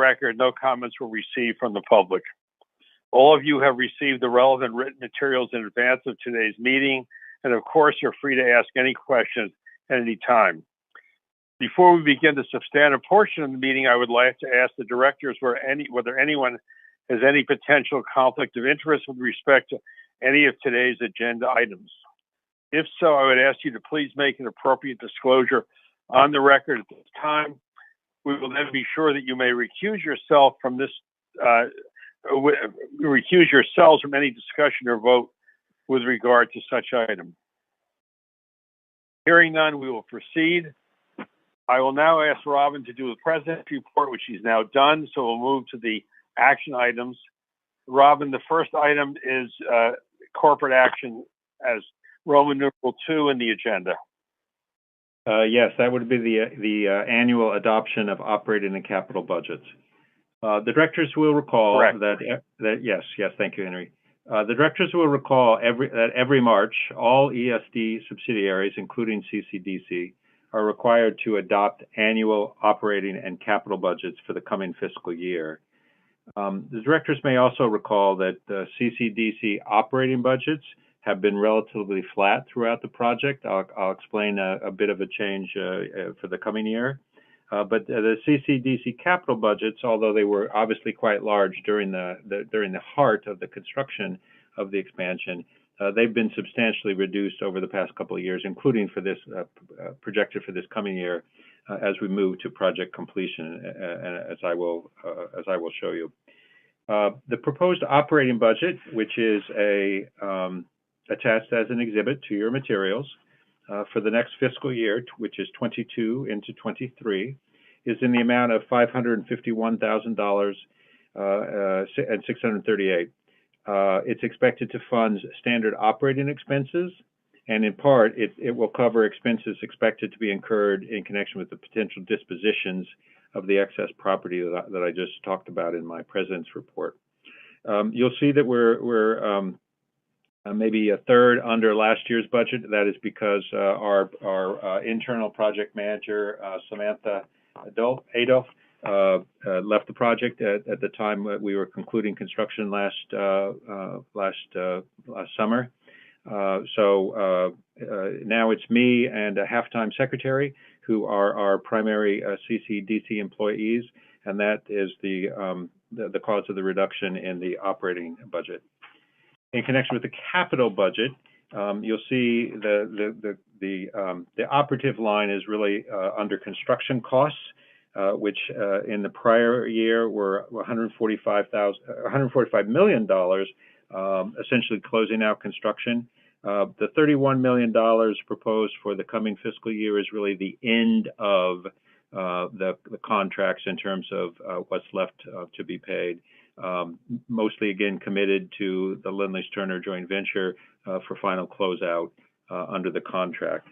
record, no comments were received from the public. All of you have received the relevant written materials in advance of today's meeting, and of course, you're free to ask any questions at any time. Before we begin the substantive portion of the meeting, I would like to ask the directors whether anyone has any potential conflict of interest with respect to any of today's agenda items. If so, I would ask you to please make an appropriate disclosure on the record at this time. We will then be sure that you may recuse yourselves from any discussion or vote with regard to such item. Hearing none, we will proceed. I will now ask Robin to do the president's report, which he's now done, so we'll move to the action items. Robin, the first item is corporate action as Roman numeral 2 in the agenda. Yes, that would be the annual adoption of operating and capital budgets. The directors will recall that yes, thank you, Henry. The directors will recall that every March, all ESD subsidiaries, including CCDC, are required to adopt annual operating and capital budgets for the coming fiscal year. The directors may also recall that CCDC operating budgets have been relatively flat throughout the project. I'll explain a bit of a change for the coming year. But the CCDC capital budgets, although they were obviously quite large during the heart of the construction of the expansion, they've been substantially reduced over the past couple of years, including for this projected for this coming year, as we move to project completion, as I will show you. The proposed operating budget, which is attached as an exhibit to your materials, for the next fiscal year, which is 22 into 23, is in the amount of $551,000 and $638. It's expected to fund standard operating expenses, and in part, it will cover expenses expected to be incurred in connection with the potential dispositions of the excess property that I just talked about in my president's report. You'll see that we're maybe a third under last year's budget. That is because our internal project manager, Samantha Adolf, left the project at the time that we were concluding construction last summer. So now it's me and a half-time secretary who are our primary CCDC employees, and that is the cause of the reduction in the operating budget. In connection with the capital budget, you'll see the operative line is really under construction costs, which in the prior year were $145 million, essentially closing out construction. The $31 million proposed for the coming fiscal year is really the end of the contracts in terms of what's left to be paid. Mostly, again, committed to the Lindley-Turner joint venture for final closeout under the contract.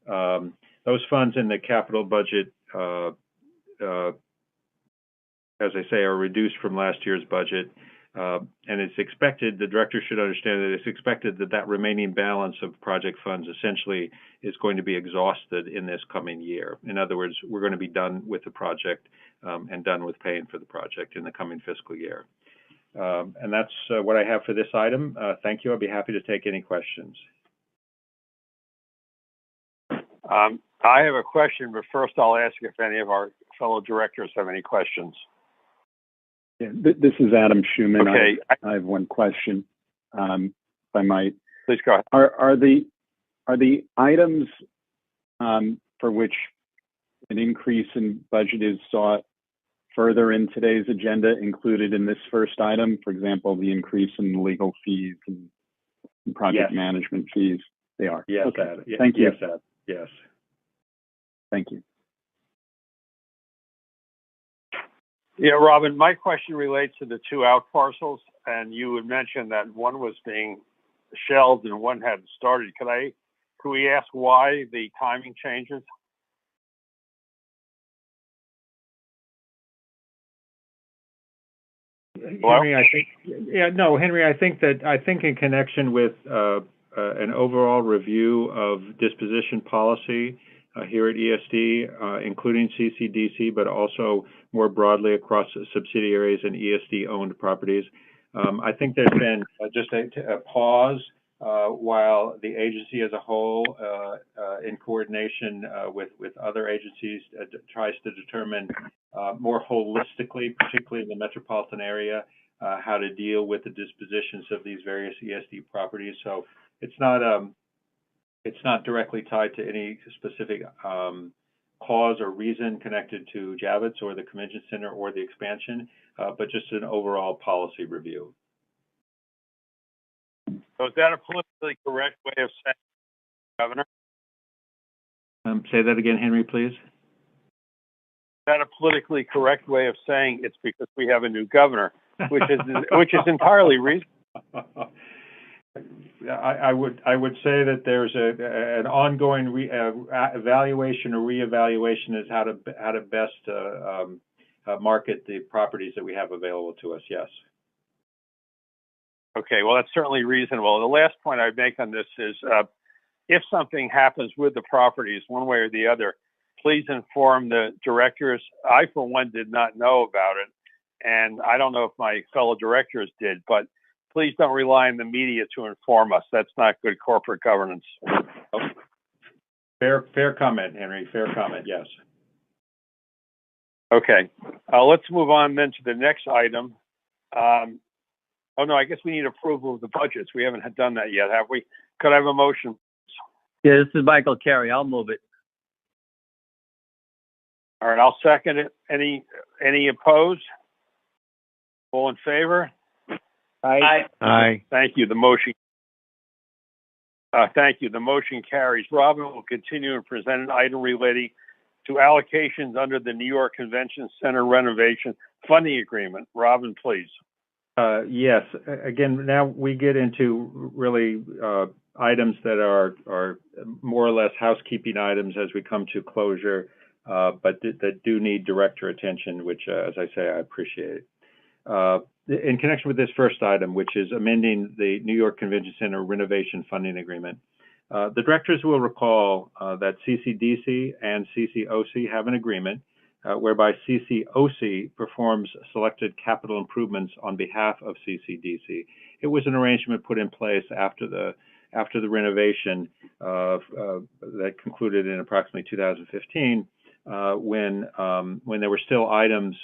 Those funds in the capital budget, as I say, are reduced from last year's budget. And it's expected, the director should understand that it's expected that remaining balance of project funds essentially is going to be exhausted in this coming year. In other words, we're going to be done with the project and done with paying for the project in the coming fiscal year. And that's what I have for this item. Thank you. I'll be happy to take any questions. I have a question, but first I'll ask if any of our fellow directors have any questions. Yeah, this is Adam Schuman. Okay. I have one question, if I might. Please go ahead. Are the items for which an increase in budget is sought further in today's agenda included in this first item? For example, the increase in legal fees and project management fees? They are? Yes, okay. Adam. Thank you. Yes, Adam. Yes. Thank you. Yeah, Robin, my question relates to the two out parcels, and you had mentioned that one was being shelved and one hadn't started. Could we ask why the timing changes? Henry, I think in connection with an overall review of disposition policy here at ESD, including CCDC, but also more broadly across subsidiaries and ESD-owned properties. I think there's been just a pause while the agency as a whole, in coordination with other agencies, tries to determine more holistically, particularly in the metropolitan area, how to deal with the dispositions of these various ESD properties. So it's not directly tied to any specific cause or reason connected to Javits or the convention center or the expansion, but just an overall policy review. So is that a politically correct way of saying, Governor? Say that again, Henry, please. Is that a politically correct way of saying it's because we have a new governor, which is entirely reasonable? I would say that there's an ongoing evaluation or reevaluation as how to best market the properties that we have available to us. Yes. Okay, well, that's certainly reasonable. The last point I'd make on this is if something happens with the properties one way or the other, please inform the directors. I, for one, did not know about it, and I don't know if my fellow directors did, but please don't rely on the media to inform us. That's not good corporate governance. Fair comment, Henry. Fair comment, yes. Okay, let's move on then to the next item. Oh, no, I guess we need approval of the budgets. We haven't done that yet, have we? Could I have a motion? Yeah, this is Michael Carey. I'll move it. All right, I'll second it. Any opposed? All in favor? Aye. Aye. Thank you. The motion. Thank you. The motion carries. Robin will continue and present an item relating to allocations under the New York Convention Center renovation funding agreement. Robin, please. Yes. Again, now we get into really items that are more or less housekeeping items as we come to closure, but that do need director attention, which, as I say, I appreciate. In connection with this first item, which is amending the New York Convention Center renovation funding agreement, the directors will recall that CCDC and CCOC have an agreement whereby CCOC performs selected capital improvements on behalf of CCDC. It was an arrangement put in place after the renovation that concluded in approximately 2015, when there were still items,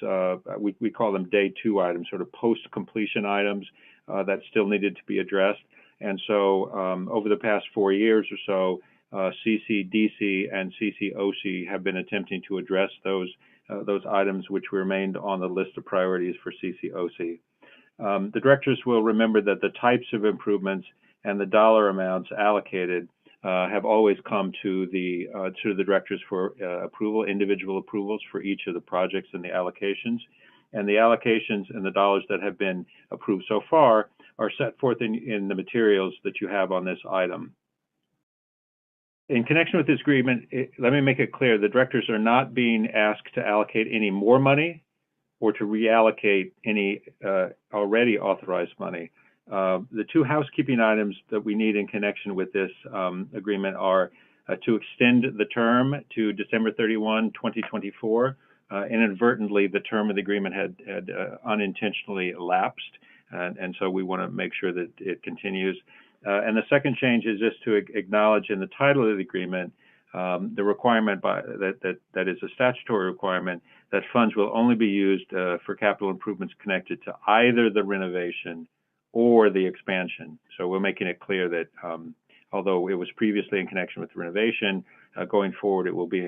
we call them day two items, sort of post-completion items that still needed to be addressed. And so over the past 4 years or so, CCDC and CCOC have been attempting to address those items which remained on the list of priorities for CCOC. The directors will remember that the types of improvements and the dollar amounts allocated have always come to the directors for approval, individual approvals for each of the projects and the allocations. And the allocations and the dollars that have been approved so far are set forth in the materials that you have on this item. In connection with this agreement, let me make it clear, the directors are not being asked to allocate any more money or to reallocate any already authorized money. The two housekeeping items that we need in connection with this agreement are to extend the term to December 31, 2024. Inadvertently, the term of the agreement had unintentionally elapsed, and so we want to make sure that it continues. And the second change is just to acknowledge in the title of the agreement the requirement that is a statutory requirement that funds will only be used for capital improvements connected to either the renovation or the expansion. So we're making it clear that although it was previously in connection with the renovation, going forward it will be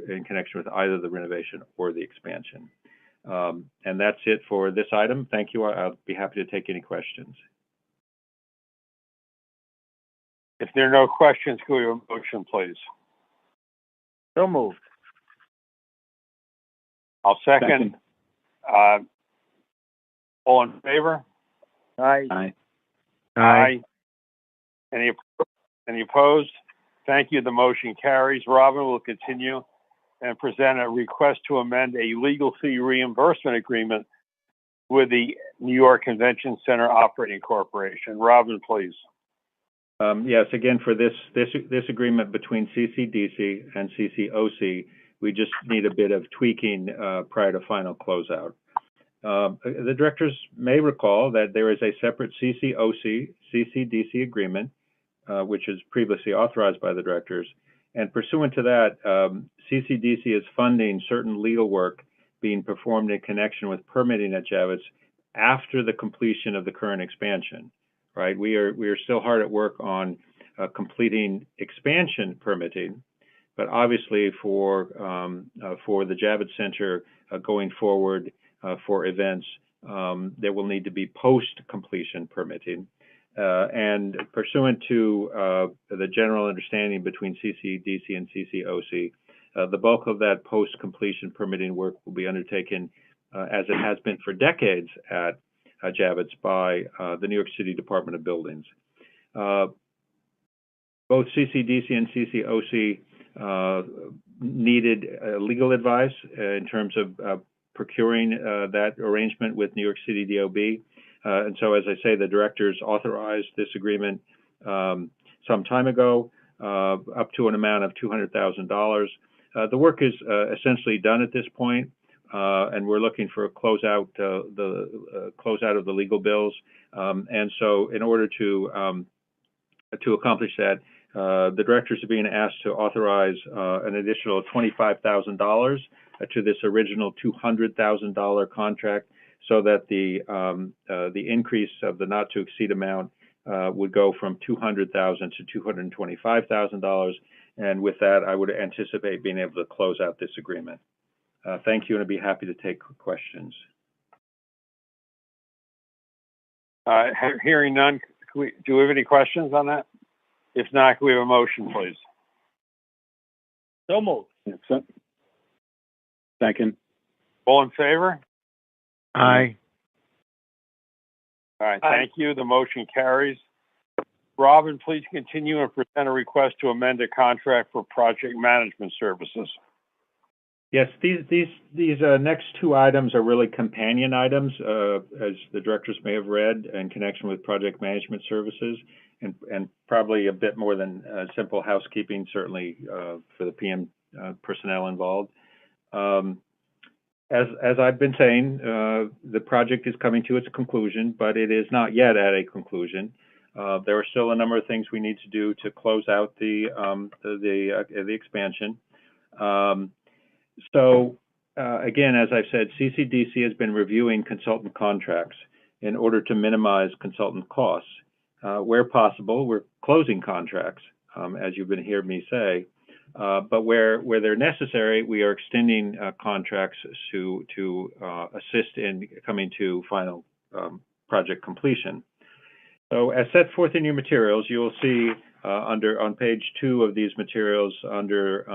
in connection with either the renovation or the expansion. And that's it for this item. Thank you. I'll be happy to take any questions. If there are no questions, can we have a motion, please? So moved. I'll second. All in favor? Aye. Aye. Aye. Any opposed? Thank you. The motion carries. Robin will continue and present a request to amend a legal fee reimbursement agreement with the New York Convention Center Operating Corporation. Robin, please. Yes, again, for this agreement between CCDC and CCOC, we just need a bit of tweaking prior to final closeout. The directors may recall that there is a separate CCOC-CCDC agreement, which is previously authorized by the directors. And pursuant to that, CCDC is funding certain legal work being performed in connection with permitting at Javits after the completion of the current expansion. Right? We are still hard at work on completing expansion permitting, but obviously for the Javits Center going forward for events, there will need to be post-completion permitting. And pursuant to the general understanding between CCDC and CCOC, the bulk of that post-completion permitting work will be undertaken, as it has been for decades at Javits, by the New York City Department of Buildings. Both CCDC and CCOC needed legal advice in terms of procuring that arrangement with New York City DOB. And so, as I say, the directors authorized this agreement some time ago, up to an amount of $200,000. The work is essentially done at this point, and we're looking for a closeout of the legal bills. And so, in order to accomplish that, the directors are being asked to authorize an additional $25,000 to this original $200,000 contract, so that the increase of the not to exceed amount would go from $200,000 to $225,000. And with that, I would anticipate being able to close out this agreement. Thank you, and I'd be happy to take questions. Hearing none, do we have any questions on that? If not, can we have a motion, please? So moved. Second. All in favor? Aye. All right, thank you. The motion carries. Robin, please continue and present a request to amend a contract for project management services. Yes, these next two items are really companion items, as the directors may have read, in connection with project management services, and probably a bit more than simple housekeeping, certainly for the PM personnel involved. As I've been saying, the project is coming to its conclusion, but it is not yet at a conclusion. There are still a number of things we need to do to close out the expansion. So again, as I've said, CCDC has been reviewing consultant contracts in order to minimize consultant costs. Where possible, we're closing contracts, as you've been hearing me say. But where they're necessary, we are extending contracts to assist in coming to final project completion. So, as set forth in your materials, you will see on page 2 of these materials, under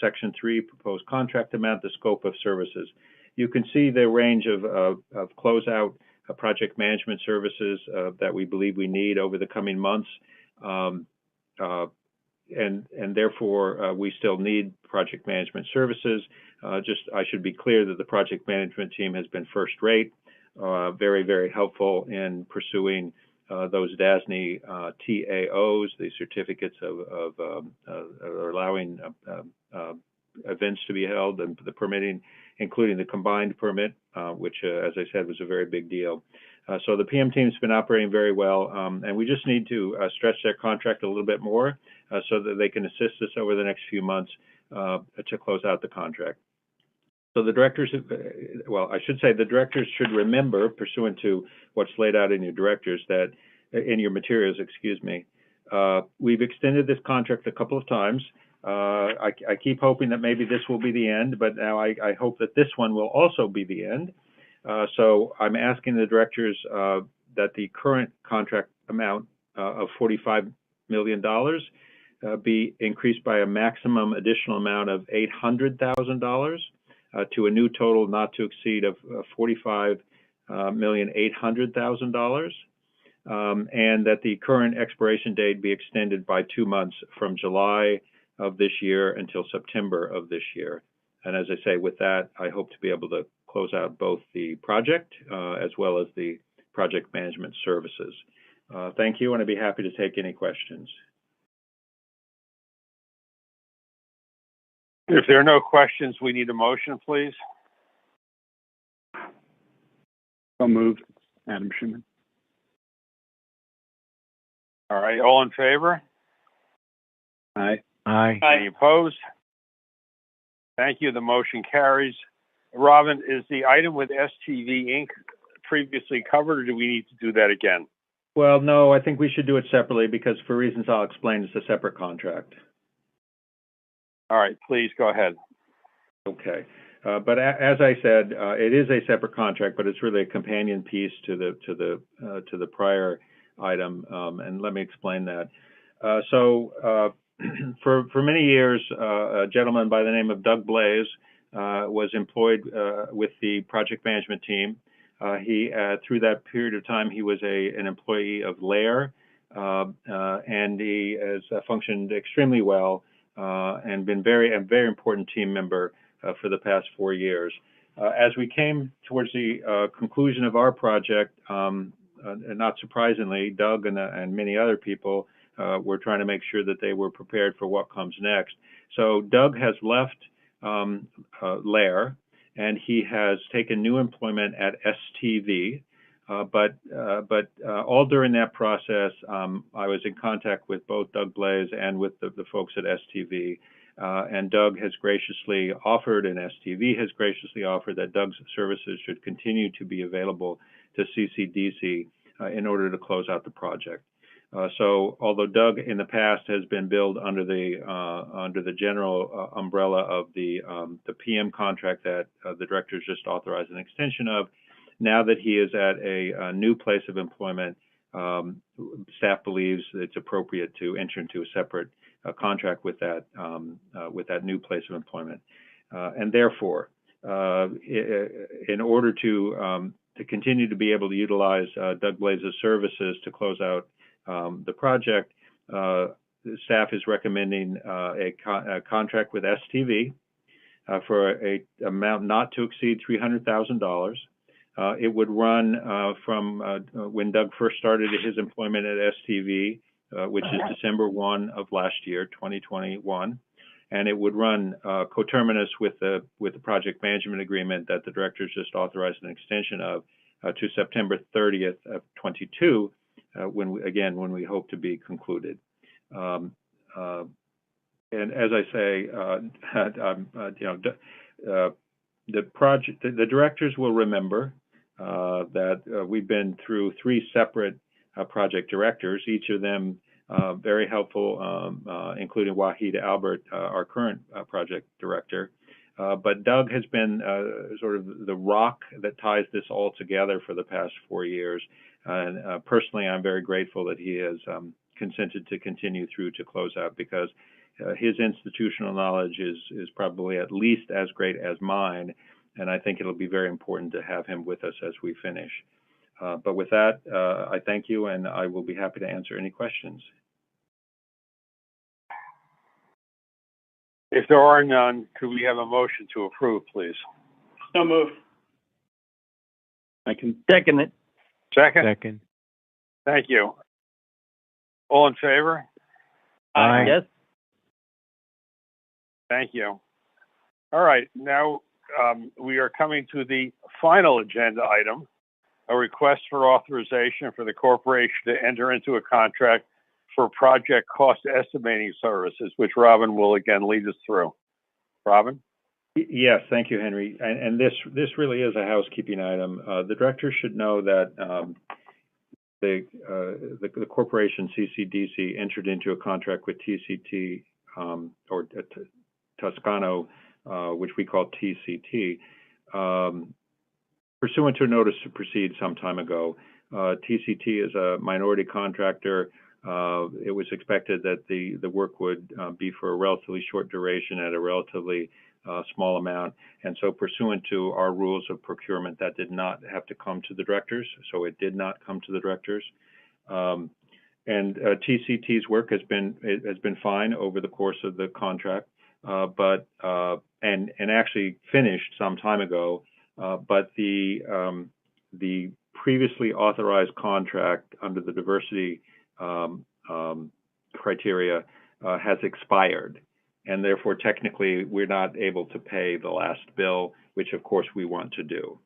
section 3, proposed contract amount, the scope of services. You can see the range of closeout project management services that we believe we need over the coming months. And therefore, we still need project management services. I should be clear that the project management team has been first rate, very, very helpful in pursuing those DASNY TAOs, the certificates of allowing events to be held, and the permitting, including the combined permit, which, as I said, was a very big deal. So the PM team's been operating very well, and we just need to stretch their contract a little bit more so that they can assist us over the next few months to close out the contract. So the directors, well, I should say the directors should remember, pursuant to what's laid out in your materials, excuse me, we've extended this contract a couple of times. I keep hoping that maybe this will be the end, but now I hope that this one will also be the end. So I'm asking the directors that the current contract amount of $45 million be increased by a maximum additional amount of $800,000 to a new total not to exceed of $45,800,000, and that the current expiration date be extended by 2 months from July of this year until September of this year. And as I say, with that, I hope to be able to close out both the project as well as the project management services. Thank you, and I'd be happy to take any questions. If there are no questions, we need a motion, please. So moved. Adam Schuman. All right, all in favor? Aye. Aye. Any opposed? Thank you. The motion carries. Robin, is the item with STV Inc. previously covered, or do we need to do that again? Well, no, I think we should do it separately because for reasons I'll explain, it's a separate contract. All right, please go ahead. Okay. But as I said, it is a separate contract, but it's really a companion piece to the prior item, and let me explain that. For many years, a gentleman by the name of Doug Blaze was employed with the project management team. Through that period of time, he was an employee of Lair, and he has functioned extremely well and been a very important team member for the past 4 years. As we came towards the conclusion of our project, not surprisingly, Doug and many other people were trying to make sure that they were prepared for what comes next. So Doug has left Lair, and he has taken new employment at STV. But all during that process, I was in contact with both Doug Blaze and with the folks at STV. And Doug has graciously offered, and STV has graciously offered, that Doug's services should continue to be available to CCDC in order to close out the project. So, although Doug in the past has been billed under the general umbrella of the PM contract that the directors just authorized an extension of, now that he is at a new place of employment, staff believes it's appropriate to enter into a separate contract with that new place of employment, and therefore, in order to continue to be able to utilize Doug Blaze's services to close out the project, the staff is recommending a contract with STV for an amount not to exceed $300,000. It would run from when Doug first started his employment at STV, which is December 1 of last year, 2021, and it would run coterminous with the project management agreement that the directors just authorized an extension of to September 30th of 22, when we hope to be concluded. And as I say, the directors will remember that we've been through 3 separate project directors, each of them very helpful, including Wahid Albert, our current project director. But Doug has been sort of the rock that ties this all together for the past 4 years. And personally, I'm very grateful that he has consented to continue through to close out, because his institutional knowledge is probably at least as great as mine. And I think it'll be very important to have him with us as we finish. But with that, I thank you, and I will be happy to answer any questions. If there are none, could we have a motion to approve, please? So moved. I can Second it. Second? Thank you. All in favor? Aye. Yes. Thank you. All right, now we are coming to the final agenda item, a request for authorization for the corporation to enter into a contract for project cost estimating services, which Robin will again lead us through. Robin? Yes, thank you, Henry. And this really is a housekeeping item. The directors should know that the corporation CCDC entered into a contract with TCT or Toscano, which we call TCT, pursuant to a notice to proceed some time ago. TCT is a minority contractor. It was expected that the work would be for a relatively short duration at a relatively small amount, and so pursuant to our rules of procurement, that did not have to come to the directors, so it did not come to the directors. And TCT's work has been fine over the course of the contract, but actually finished some time ago. But the the previously authorized contract under the diversity criteria has expired, and therefore technically we're not able to pay the last bill, which of course we want to do.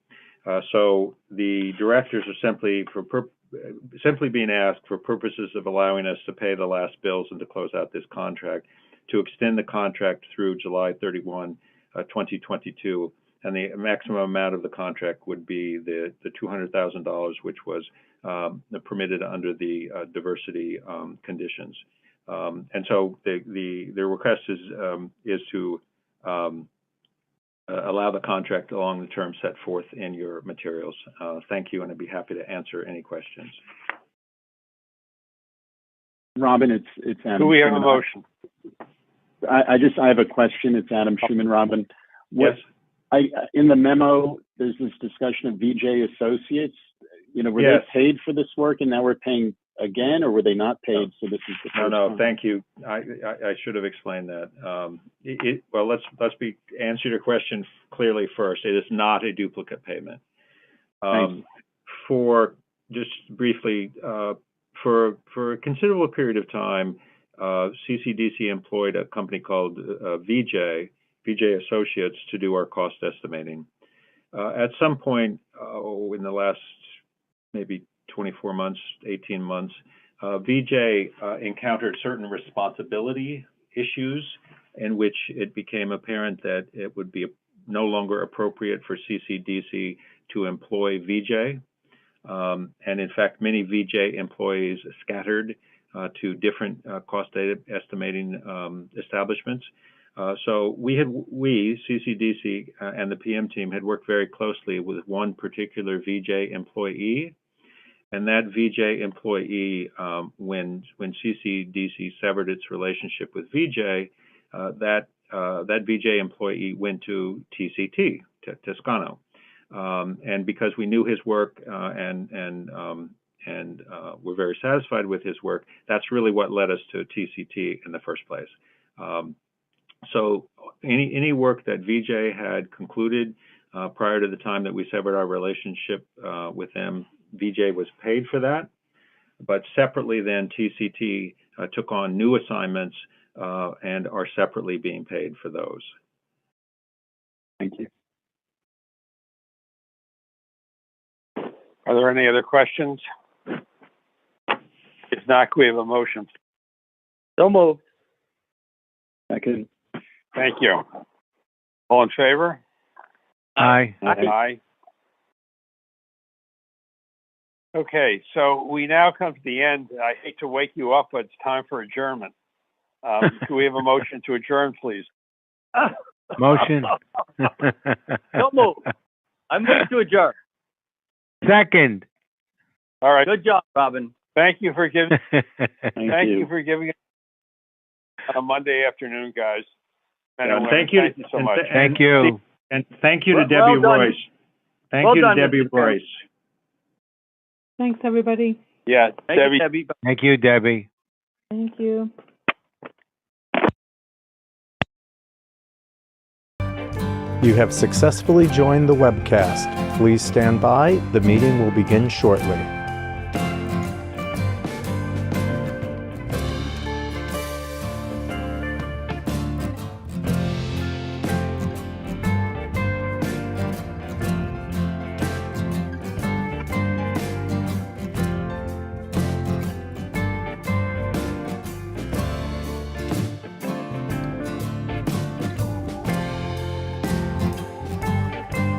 So the directors are simply being asked, for purposes of allowing us to pay the last bills and to close out this contract, to extend the contract through July 31, 2022, and the maximum amount of the contract would be the $200,000, which was permitted under the diversity conditions. And so the request is to allow the contract along the terms set forth in your materials. Thank you, and I'd be happy to answer any questions. Robin, it's Adam. Do we have a motion? I have a question. It's Adam Schuman, Robin. Yes. In the memo, there's this discussion of VJ Associates. Were Yes. they paid for this work and now we're paying again, or were they not paid? So this is the first No, time? thank you. I should have explained that. Well, let's answer your question clearly first. It is not a duplicate payment. For just briefly, for a considerable period of time, CCDC employed a company called VJ Associates to do our cost estimating. At some point in the last maybe 24 months, 18 months, VJ encountered certain responsibility issues in which it became apparent that it would be no longer appropriate for CCDC to employ VJ. And in fact, many VJ employees scattered to different cost data estimating establishments. So we, CCDC and the PM team had worked very closely with one particular VJ employee. And that VJ employee, when CCDC severed its relationship with VJ, that VJ employee went to TCT, Toscano. And because we knew his work and were very satisfied with his work, that's really what led us to TCT in the first place. So any work that VJ had concluded prior to the time that we severed our relationship with them, VJ was paid for that. But separately then, TCT took on new assignments and are separately being paid for those. Thank you. Are there any other questions? If not, can we have a motion? So moved. Second. Thank you. All in favor? Aye. Aye. Okay, so we now come to the end. I hate to wake you up, but it's time for adjournment. Can we have a motion to adjourn, please? Motion. So moved. I move to adjourn. Second. All right. Good job, Robin. Thank you for giving. Thank you. for giving it a Monday afternoon, guys. And thank you. Thank you so much. Thank you. And thank you to Well Debbie done. Royce. Thank Well you to done, Debbie Mr. Chairman. Royce. Thanks, everybody. Yeah, Thank Debbie. you, Debbie. Thank you, Debbie. Thank you. You have successfully joined the webcast. Please stand by. The meeting will begin shortly.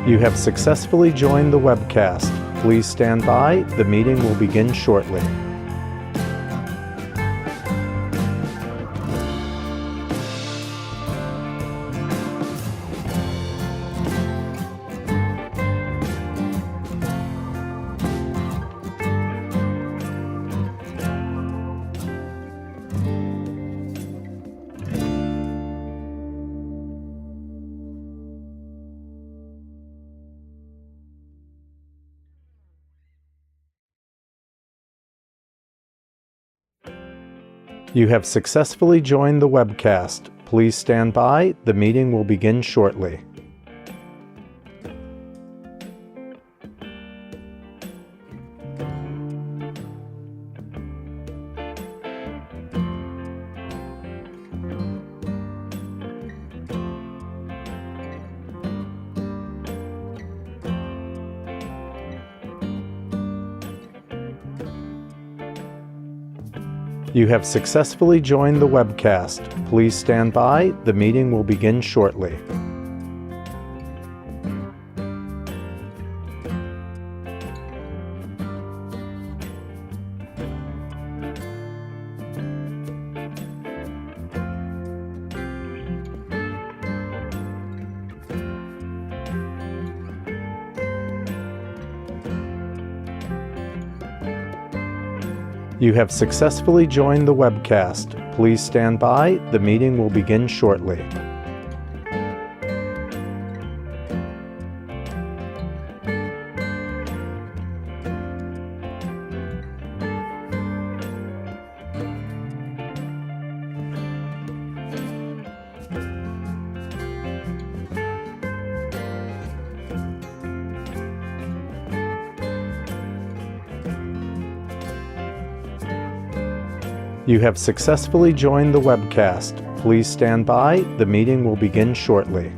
You have successfully joined the webcast. Please stand by. The meeting will begin shortly. You have successfully joined the webcast. Please stand by. The meeting will begin shortly. You have successfully joined the webcast. Please stand by. The meeting will begin shortly. You have successfully joined the webcast. Please stand by. The meeting will begin shortly. You have successfully joined the webcast. Please stand by. The meeting will begin shortly.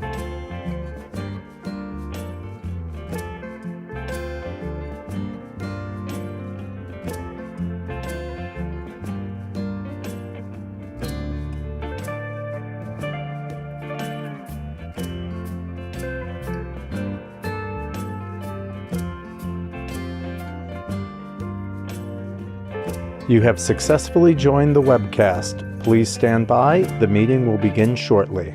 You have successfully joined the webcast. Please stand by. The meeting will begin shortly.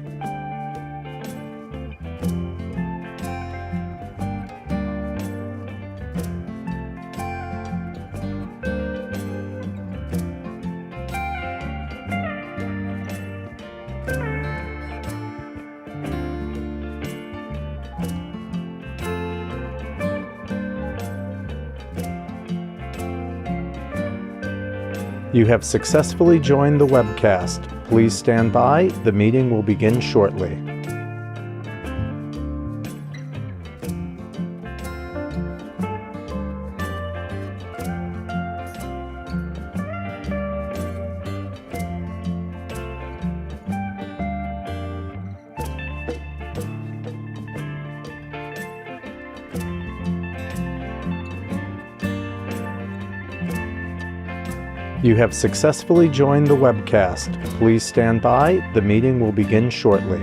You have successfully joined the webcast. Please stand by. The meeting will begin shortly. You have successfully joined the webcast. Please stand by. The meeting will begin shortly.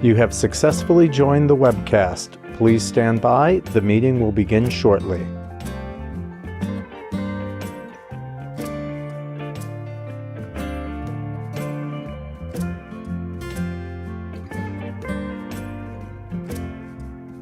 You have successfully joined the webcast. Please stand by. The meeting will begin shortly.